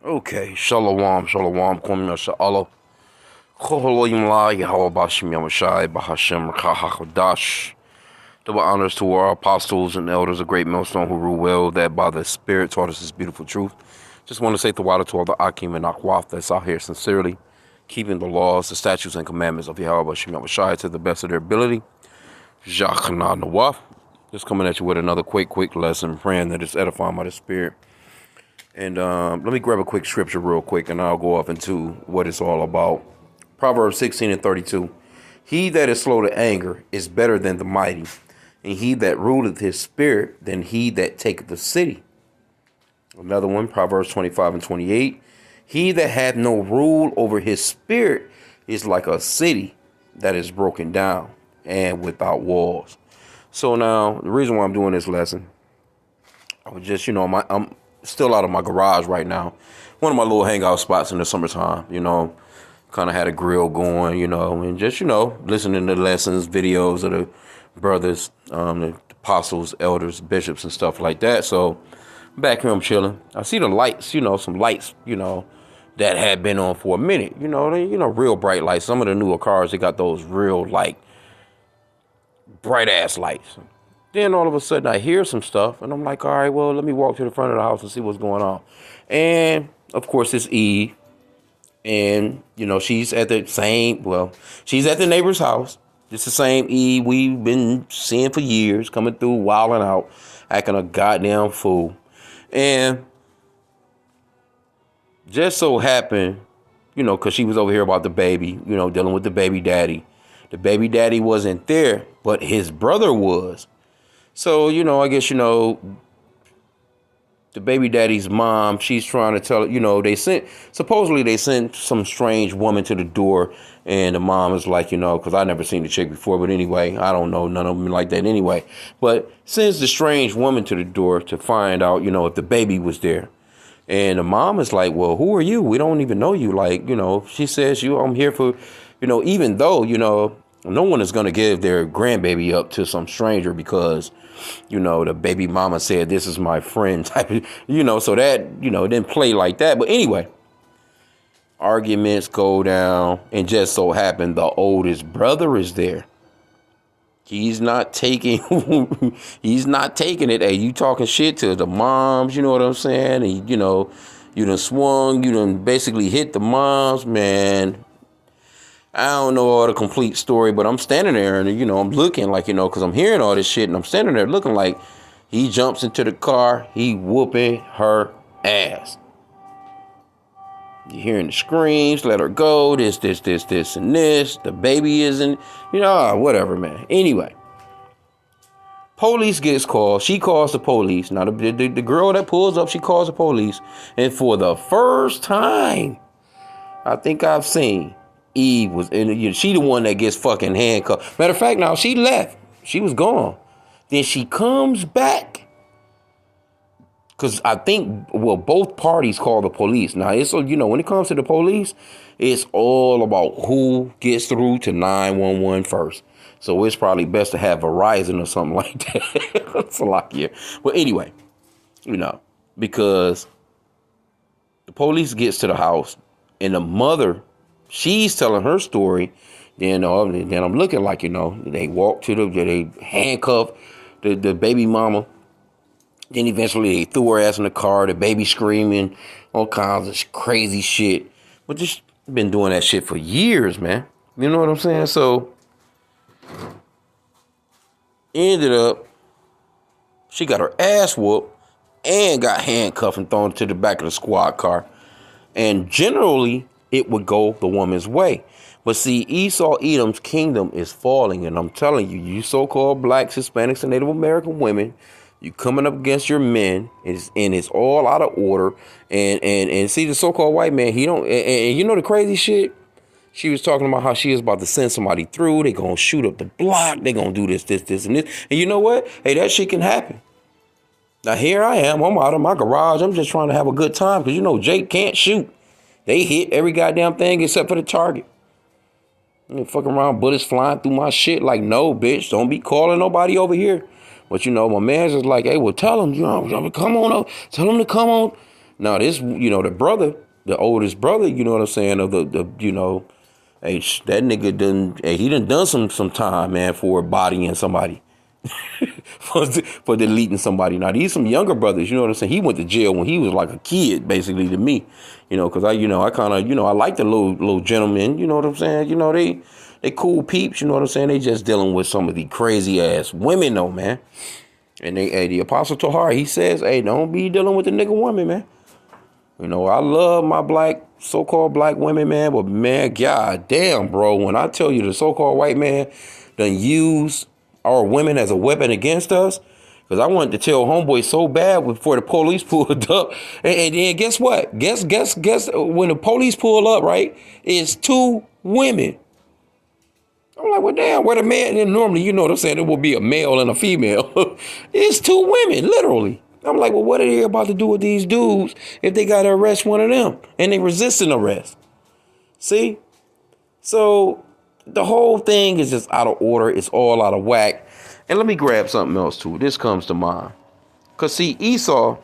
Okay, shalom, shalom, kum yasha'Allah. Choholim la Yahweh Bashim Yamashai Bahashem Rakahakadash. Double honors to our apostles and elders, a great millstone who rule well, that by the Spirit taught us this beautiful truth. Just want to say water to all the H.I.M and Akwaf that's out here sincerely, keeping the laws, the statutes, and commandments of Yahweh Bashim Yamashai to the best of their ability. Jachana Nawaf. Just coming at you with another quick lesson, praying that it's edifying by the Spirit. And let me grab a quick scripture real quick, and I'll go off into what it's all about. Proverbs 16:32. He that is slow to anger is better than the mighty, and he that ruleth his spirit than he that taketh the city. Another one, Proverbs 25:28. He that hath no rule over his spirit is like a city that is broken down and without walls. So now, the reason why I'm doing this lesson, I was just, I'm still out of my garage right now. One of my little hangout spots in the summertime, kind of had a grill going, and just, listening to lessons, videos of the brothers, the apostles, elders, bishops, and stuff like that. So back here I'm chilling. I see the lights, some lights, that had been on for a minute, real bright lights. Some of the newer cars, they got those real, bright ass lights. Then all of a sudden I hear some stuff and I'm like, all right, well, let me walk to the front of the house and see what's going on. And of course it's Eve. And, she's at the neighbor's house. It's the same Eve we've been seeing for years, coming through, wilding out, acting a goddamn fool. And just so happened, because she was over here about the baby, dealing with the baby daddy. The baby daddy wasn't there, but his brother was. So, I guess, the baby daddy's mom, she's trying to tell, supposedly they sent some strange woman to the door. And the mom is like, because I never seen the chick before. But anyway, I don't know. None of them like that anyway. But sends the strange woman to the door to find out, if the baby was there. And the mom is like, well, who are you? We don't even know you. She says, I'm here for, even though, no one is going to give their grandbaby up to some stranger because, the baby mama said, this is my friend type of, so that, it didn't play like that. But anyway, arguments go down, and just so happened the oldest brother is there. He's not taking it. Hey, you talking shit to the moms, you know what I'm saying? And, you done swung, you done basically hit the moms, man. I don't know all the complete story, but I'm standing there and, I'm looking like, because I'm hearing all this shit and I'm standing there looking like he jumps into the car. He whooping her ass. You're hearing the screams, let her go, this, and this. The baby isn't, whatever, man. Anyway, police gets called. She calls the police. Now, the girl that pulls up, she calls the police. And for the first time I think I've seen, Eve was in. She the one that gets fucking handcuffed. Matter of fact, now she left. She was gone. Then she comes back. Because I think, both parties call the police. Now, it's, when it comes to the police, it's all about who gets through to 911 first. So it's probably best to have Verizon or something like that. It's a lot, yeah. But anyway, because the police gets to the house and the mother, she's telling her story. Then I'm looking like, they walk to they handcuff the baby mama. Then eventually they threw her ass in the car, the baby screaming, all kinds of crazy shit. But just been doing that shit for years, man. You know what I'm saying? So ended up, she got her ass whooped and got handcuffed and thrown to the back of the squad car. And generally, it would go the woman's way. But see, Esau Edom's kingdom is falling. And I'm telling you, you so-called blacks, Hispanics, and Native American women, you coming up against your men, and it's all out of order. And see, the so-called white man, he don't, and the crazy shit? She was talking about how she is about to send somebody through. They gonna shoot up the block. They gonna do this, and this. And you know what? Hey, that shit can happen. Now, here I am. I'm out of my garage. I'm just trying to have a good time because, Jake can't shoot. They hit every goddamn thing except for the target. Fucking around, bullets flying through my shit. Like, no, bitch, don't be calling nobody over here. But, my man's just like, hey, well, tell him, come on up. Tell him to come on. Now, this, the brother, the oldest brother, you know what I'm saying, of hey, that nigga he done some time, man, for bodying somebody. for deleting somebody. Now, these some younger brothers, you know what I'm saying? He went to jail when he was like a kid, basically, to me. Because I kind of, I like the little gentlemen, you know what I'm saying? They cool peeps, you know what I'm saying? They just dealing with some of the crazy ass women, though, man. And the Apostle Tahar, he says, hey, don't be dealing with the nigga woman, man. I love my so-called black women, man, but man, god damn, bro, when I tell you the so-called white man done use our women as a weapon against us, because I wanted to tell homeboy so bad before the police pulled up, and then guess what? Guess when the police pull up, right, it's two women. I'm like, well, damn, where the man, and normally, you know what I'm saying, it will be a male and a female. It's two women, literally. I'm like, well, what are they about to do with these dudes if they got to arrest one of them and they resisting arrest? See? So the whole thing is just out of order. It's all out of whack. And let me grab something else too. This comes to mind. Because see, Esau,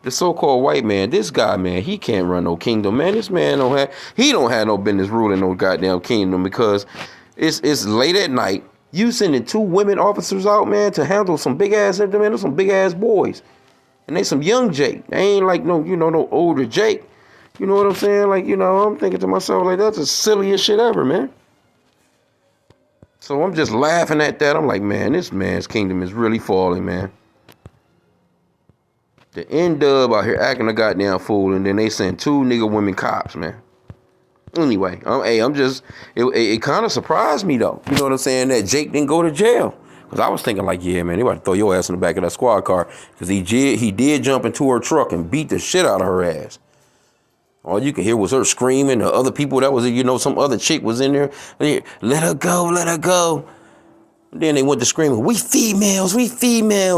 the so-called white man, this guy, man, he can't run no kingdom, man. This man don't have no business ruling no goddamn kingdom, because it's late at night. You sending two women officers out, man, to handle some big ass, man, some big ass boys. And they some young Jake. They ain't like no older Jake. You know what I'm saying? Like, I'm thinking to myself, like, that's the silliest shit ever, man. So I'm just laughing at that. I'm like, man, this man's kingdom is really falling, man. The N-Dub out here acting a goddamn fool, and then they send two nigga women cops, man. Anyway, it kind of surprised me, though. You know what I'm saying? That Jake didn't go to jail. Because I was thinking like, yeah, man, they about to throw your ass in the back of that squad car. Because he did jump into her truck and beat the shit out of her ass. All you could hear was her screaming. The other people that was, some other chick was in there. Let her go, let her go. And then they went to screaming, we females.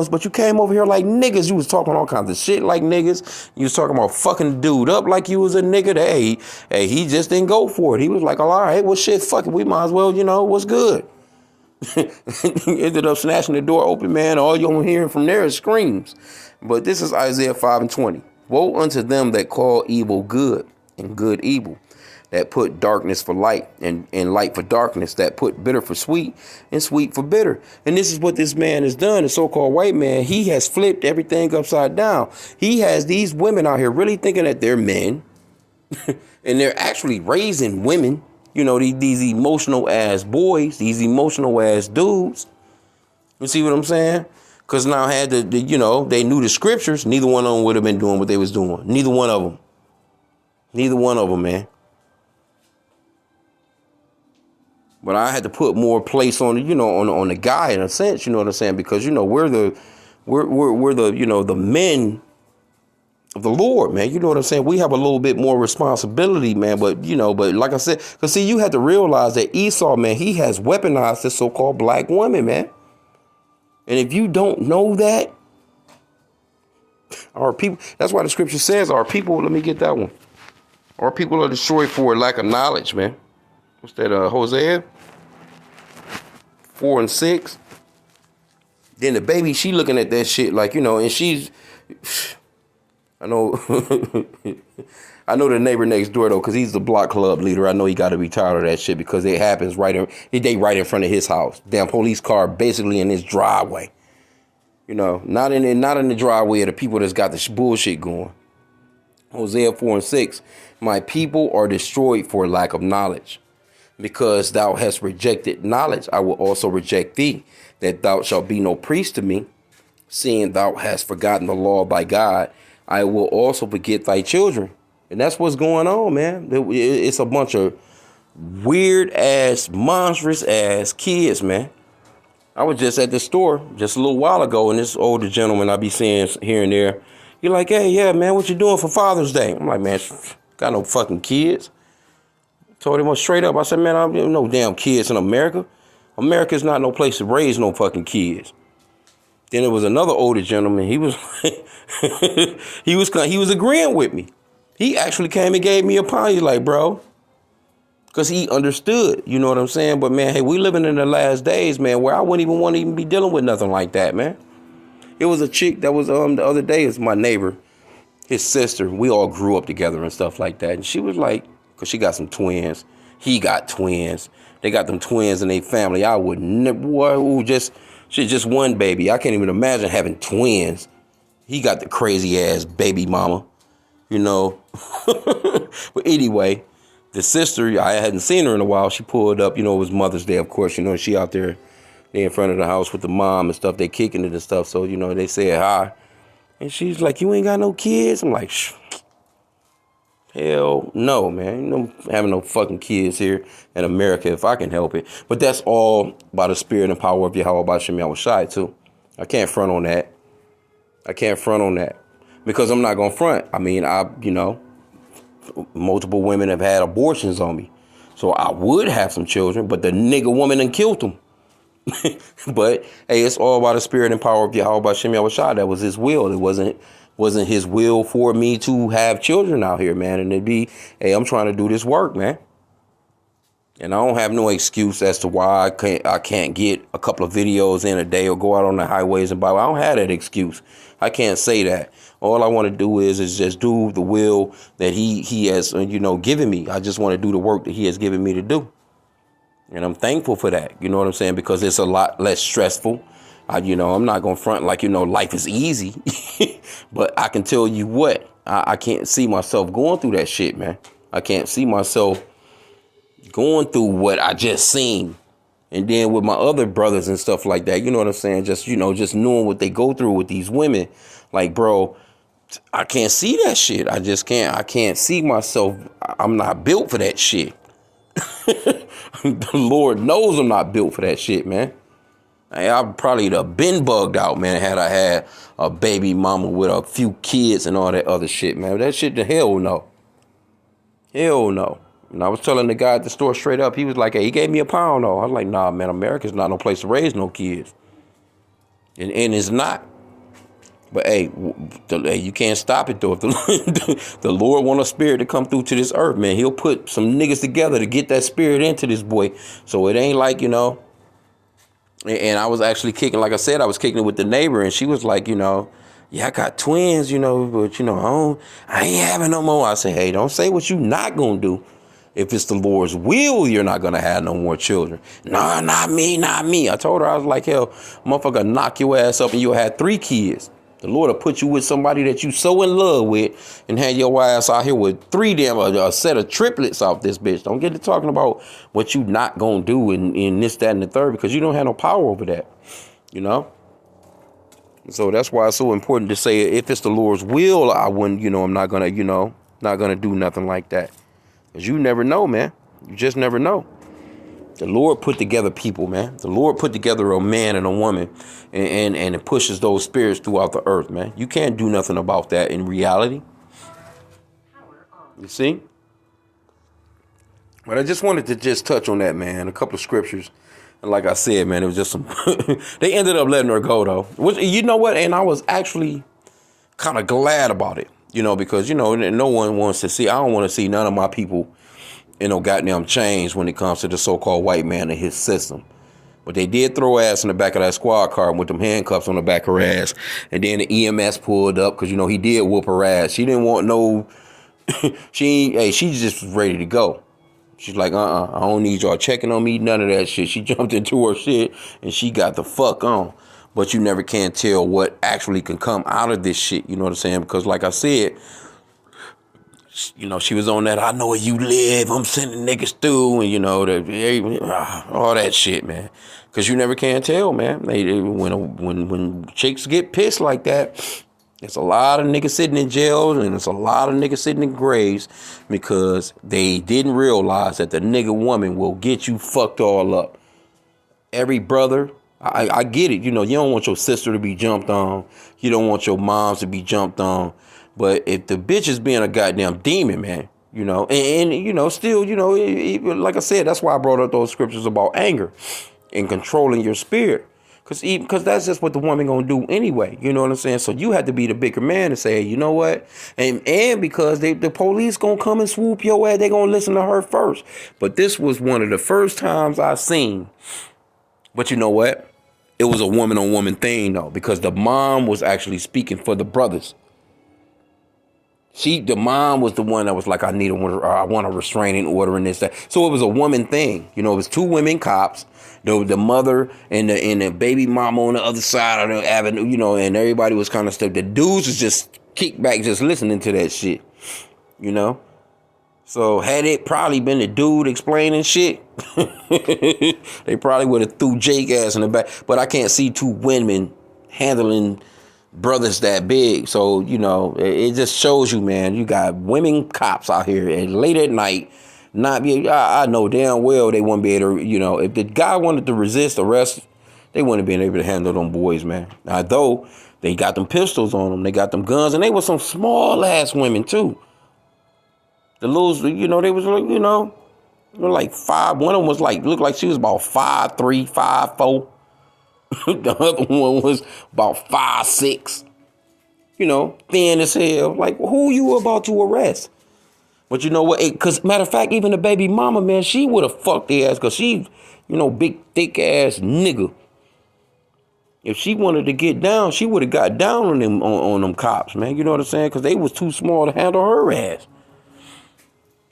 But you came over here like niggas. You was talking all kinds of shit like niggas. You was talking about fucking dude up like you was a nigga. Hey, he just didn't go for it. He was like, all right, well, shit, fuck it. We might as well, what's good. Ended up snatching the door open, man. All you're hearing from there is screams. But this is Isaiah 5:20. Woe unto them that call evil good and good evil, that put darkness for light and light for darkness, that put bitter for sweet and sweet for bitter. And this is what this man has done, the so-called white man. He has flipped everything upside down. He has these women out here really thinking that they're men and they're actually raising women. These emotional ass boys, these emotional ass dudes. You see what I'm saying? Because now had they knew the scriptures, neither one of them would have been doing what they was doing. Neither one of them, man. But I had to put more place on, on the guy in a sense, you know what I'm saying? Because, we're the the men of the Lord, man. You know what I'm saying? We have a little bit more responsibility, man. But, but like I said, because see, you had to realize that Esau, man, he has weaponized this so-called black woman, man. And if you don't know that, our people, that's why the scripture says our people, let me get that one. Our people are destroyed for lack of knowledge, man. What's that, Hosea 4:6? Then the baby, she looking at that shit like, and she's, I know the neighbor next door, though, because he's the block club leader. I know he got to be tired of that shit because it happens right in front of his house. Damn police car basically in his driveway. Not in the driveway of the people that's got the bullshit going. Hosea 4:6. My people are destroyed for lack of knowledge. Because thou hast rejected knowledge, I will also reject thee, that thou shalt be no priest to me. Seeing thou hast forgotten the law of thy God, I will also forget thy children. And that's what's going on, man. It's a bunch of weird ass, monstrous ass kids, man. I was just at the store just a little while ago, and this older gentleman I be seeing here and there, he like, hey, yeah, man, what you doing for Father's Day? I'm like, man, got no fucking kids. Told him straight up. I said, man, I don't no damn kids in America. America's not no place to raise no fucking kids. Then there was another older gentleman. He was he was agreeing with me. He actually came and gave me a pound. He's like, bro, because he understood. You know what I'm saying? But man, hey, we living in the last days, man, where I wouldn't even want to even be dealing with nothing like that, man. It was a chick that was the other day. It's my neighbor, his sister. We all grew up together and stuff like that. And she was like, cause she got some twins. He got twins. They got them twins in their family. I would never. She's just one baby. I can't even imagine having twins. He got the crazy ass baby mama, you know. But anyway, the sister, I hadn't seen her in a while. She pulled up, you know, it was Mother's Day, of course. You know, she out there, they in front of the house with the mom and stuff. They kicking it and stuff. So, you know, they said hi. And she's like, you ain't got no kids? I'm like, hell no, man. You know, having no fucking kids here in America if I can help it. But that's all by the spirit and power of Yahweh B'Shem Yahushai too. I can't front on that. Because I'm not going to front. I mean, you know, multiple women have had abortions on me. So I would have some children, but the nigga woman done killed them. But, hey, it's all by the spirit and power of Yahweh B'Shem Yahushai. That was his will. It wasn't his will for me to have children out here, man. And it'd be, hey, I'm trying to do this work, man. And I don't have no excuse as to why I can't get a couple of videos in a day or go out on the highways and buy. I don't have that excuse. I can't say that. All I want to do is just do the will that he has, you know, given me. I just want to do the work that he has given me to do. And I'm thankful for that. You know what I'm saying? Because it's a lot less stressful. You know, I'm not going to front like, you know, life is easy. But I can tell you what, I can't see myself going through that shit, man. I can't see myself going through what I just seen. And then with my other brothers and stuff like that, you know what I'm saying? Just, you know, just knowing what they go through with these women. Like, bro, I can't see that shit. I just can't. I can't see myself. I'm not built for that shit. The Lord knows I'm not built for that shit, man. I probably have been bugged out, man, had I had a baby mama with a few kids and all that other shit, man. That shit, the hell no. Hell no. And I was telling the guy at the store straight up, he was like, hey, he gave me a pound though. I was like, nah, man, America's not no place to raise no kids. And it's not. But hey, you can't stop it though. If the Lord want a spirit to come through to this earth, man, he'll put some niggas together to get that spirit into this boy. So it ain't like, you know. And I was actually kicking, like I said, I was kicking it with the neighbor, and she was like, you know, yeah, I got twins, you know, but, you know, I ain't having no more. I say, hey, don't say what you not going to do. If it's the Lord's will, you're not going to have no more children. Nah, not me, not me. I told her, I was like, hell, motherfucker, knock your ass up and you'll have 3 kids. The Lord will put you with somebody that you so in love with and have your ass out here with 3 damn, a set of triplets off this bitch. Don't get to talking about what you not going to do in this, that, and the third, because you don't have no power over that, you know? So that's why it's so important to say, if it's the Lord's will, I wouldn't, you know, I'm not going to, you know, not going to do nothing like that. Because you never know, man. You just never know. The Lord put together people, man. The Lord put together a man and a woman, and it pushes those spirits throughout the earth, man. You can't do nothing about that in reality. You see? But I just wanted to just touch on that, man. A couple of scriptures. And like I said, man, it was just some... They ended up letting her go, though. Which, you know what? And I was actually kind of glad about it. You know, because, you know, no one wants to see... I don't want to see none of my people, you know, goddamn change when it comes to the so-called white man and his system. But they did throw ass in the back of that squad car with them handcuffs on the back of her ass. And then the EMS pulled up because, you know, he did whoop her ass. She didn't want no... she just was ready to go. She's like, I don't need y'all checking on me, none of that shit. She jumped into her shit and she got the fuck on. But you never can tell what actually can come out of this shit, you know what I'm saying? Because like I said, you know, she was on that, I know where you live, I'm sending niggas through, and you know, all that shit, man. Because you never can tell, man. When chicks get pissed like that, there's a lot of niggas sitting in jail, and there's a lot of niggas sitting in graves because they didn't realize that the nigga woman will get you fucked all up. Every brother, I get it. You know, you don't want your sister to be jumped on. You don't want your moms to be jumped on. But if the bitch is being a goddamn demon, man, you know, and you know, still, you know, like I said, that's why I brought up those scriptures about anger and controlling your spirit. Because that's just what the woman gonna do anyway. You know what I'm saying? So you have to be the bigger man and say, hey, you know what? And because the police gonna come and swoop your ass, they gonna listen to her first. But this was one of the first times I seen. But you know what? It was a woman on woman thing though, because the mom was actually speaking for the brothers. The mom was the one that was like, I want a restraining order and this, that. So it was a woman thing. You know, it was two women cops, the mother and the baby mama on the other side of the avenue, you know, and everybody was kind of stuck. The dudes was just kicked back, just listening to that shit, you know. So had it probably been the dude explaining shit, they probably would have threw Jake ass in the back. But I can't see two women handling brothers that big. So, you know, it just shows you, man, you got women cops out here and late at night, I know damn well they wouldn't be able to, you know, if the guy wanted to resist arrest, they wouldn't have been able to handle them boys, man. Although they got them pistols on them, they got them guns, and they were some small ass women too. The little, you know, they was like, you know, like five. One of them was like, looked like she was about 5'3", 5'4". The other one was about 5'6". You know, thin as hell. Like, who you about to arrest? But you know what? Because matter of fact, even the baby mama, man, she would have fucked their ass because she, you know, big, thick ass nigga. If she wanted to get down, she would have got down on them on them cops, man. You know what I'm saying? Because they was too small to handle her ass.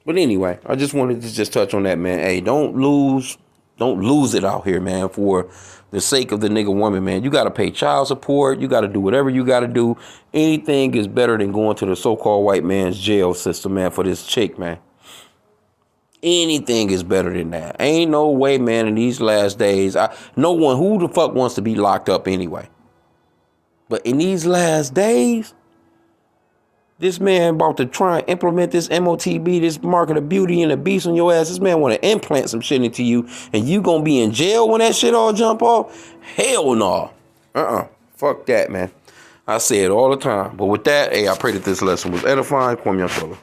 But anyway, I just wanted to just touch on that, man. Hey, don't lose it out here, man, for the sake of the nigga woman, man. You got to pay child support. You got to do whatever you got to do. Anything is better than going to the so-called white man's jail system, man, for this chick, man. Anything is better than that. Ain't no way, man, in these last days. No one, who the fuck wants to be locked up anyway? But in these last days, this man about to try and implement this MOTB, this mark of the beauty and the beast on your ass. This man want to implant some shit into you, and you gonna be in jail when that shit all jump off? Hell no. Fuck that, man. I say it all the time. But with that, hey, I pray that this lesson was edifying. Kwame Young Fella.